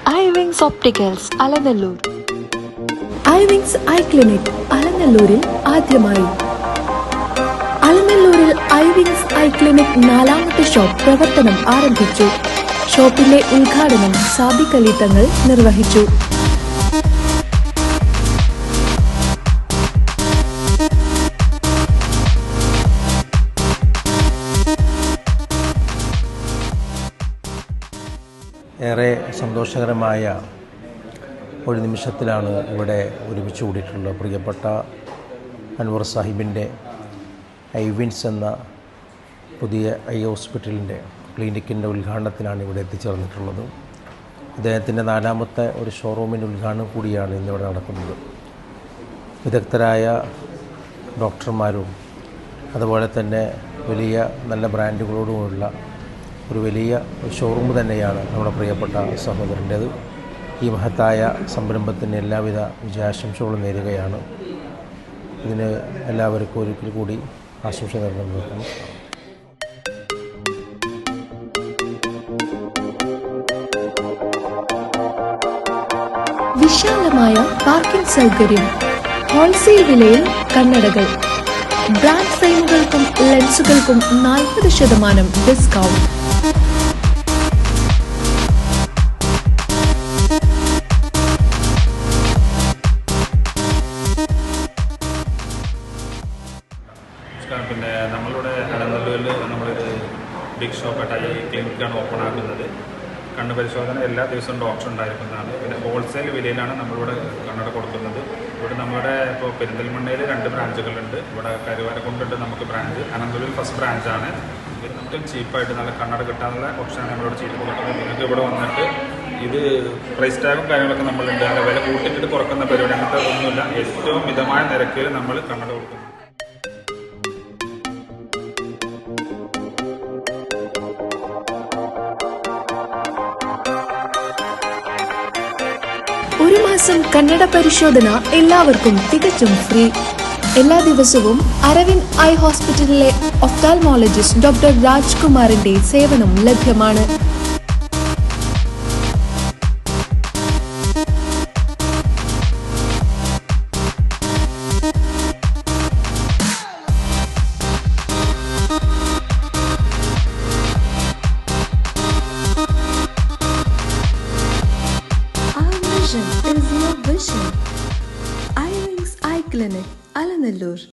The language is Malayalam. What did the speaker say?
ഐവിങ്സ് ഓപ്റ്റിക്കൽസ് അലനല്ലൂർ. ഐവിങ്സ് ഐ ക്ലിനിക് അലനല്ലൂരിൽ ആദ്യമായി. അലനല്ലൂരിൽ ഐവിങ്സ് ഐ ക്ലിനിക് 4ാമത്തെ ഷോപ്പ് പ്രവർത്തനം ആരംഭിച്ചു. ഷോപ്പിന്റെ ഉദ്ഘാടനം സാദിഖ് അലി തങ്ങൾ നിർവഹിച്ചു. ഏറെ സന്തോഷകരമായ ഒരു നിമിഷത്തിലാണ് ഇവിടെ ഒരുമിച്ച് കൂടിയിട്ടുള്ള പ്രിയപ്പെട്ട അൻവർ സാഹിബിൻ്റെ ഐവിൻസ് എന്ന പുതിയ ഹോസ്പിറ്റലിൻ്റെ ക്ലിനിക്കിൻ്റെ ഉദ്ഘാടനത്തിനാണ് ഇവിടെ എത്തിച്ചേർന്നിട്ടുള്ളത്. അദ്ദേഹത്തിൻ്റെ 4ാമത്തെ ഒരു ഷോറൂമിൻ്റെ ഉദ്ഘാടനം കൂടിയാണ് ഇന്നിവിടെ നടക്കുന്നത്. വിദഗ്ധരായ ഡോക്ടർമാരും അതുപോലെ തന്നെ വലിയ നല്ല ബ്രാൻഡുകളോടുമുള്ള ഒരു വലിയ ഷോറൂം തന്നെയാണ് നമ്മുടെ പ്രിയപ്പെട്ട സഹോദരൻ്റേത്. ഈ മഹത്തായ സംരംഭത്തിന് എല്ലാവിധ വിജയാശംസകളും നേരുകയാണ്. ഇതിന് എല്ലാവർക്കും ഒരിക്കൽ കൂടി ആശംസ നൽകുന്നു. വിശാലമായ പാർക്കിംഗ് സൗകര്യം, ഹോൾസെയിൽ വിലയിൽ കണ്ണടകൾ, ബ്രാൻഡ് ഫ്രെയിമുകൾക്കും ലെൻസുകൾക്കും 40% ഡിസ്കൗണ്ട്. പിന്നെ നമ്മളിവിടെ അലനല്ലൂരിൽ നമ്മളൊരു ബിഗ് ഷോപ്പായിട്ട് ഐ ക്ലിനിക്കാണ് ഓപ്പൺ ആക്കുന്നത്. കണ്ണ് പരിശോധന എല്ലാ ദിവസവും ഡോക്ടർ ഉണ്ടായിരിക്കുന്നതാണ്. പിന്നെ ഹോൾസെയിൽ വിലയിലാണ് നമ്മളിവിടെ കണ്ണട കൊടുക്കുന്നത്. ഇവിടെ നമ്മുടെ ഇപ്പോൾ പെരിന്തൽമണ്ണയിൽ 2 ബ്രാഞ്ചുകളുണ്ട്. ഇവിടെ കരുവാരക്കുണ്ടുണ്ട് നമുക്ക് ബ്രാഞ്ച്. അലനല്ലൂരിൽ ഫസ്റ്റ് ബ്രാഞ്ചാണ്. ഇത് നമുക്ക് ചീപ്പായിട്ട് നല്ല കണ്ണട കിട്ടാനുള്ള ഓപ്ഷനാണ് നമ്മളിവിടെ ചെയ്ത് കൊടുക്കുന്നത്. നിങ്ങൾക്ക് ഇവിടെ വന്നിട്ട് ഇത് പ്രൈസ് ടാഗും കാര്യങ്ങളൊക്കെ നമ്മളുണ്ട്. അല്ല വില കൂട്ടിയിട്ട് കുറക്കുന്ന പരിപാടി അങ്ങനത്തെ ഒന്നുമില്ല. ഏറ്റവും മിതമായ നിരക്കിൽ നമ്മൾ കണ്ണട കൊടുക്കുന്നു. ഒരു മാസം കണ്ണട പരിശോധന എല്ലാവർക്കും തികച്ചും ഫ്രീ. എല്ലാ ദിവസവും അരവിന്ദ് ഐ ഹോസ്പിറ്റലിലെ ഒഫ്താൽമോളജിസ്റ്റ് ഡോക്ടർ രാജ്കുമാറിന്റെ സേവനം ലഭ്യമാണ്. Is your vision. Ivings Eye Clinic, Alanallur.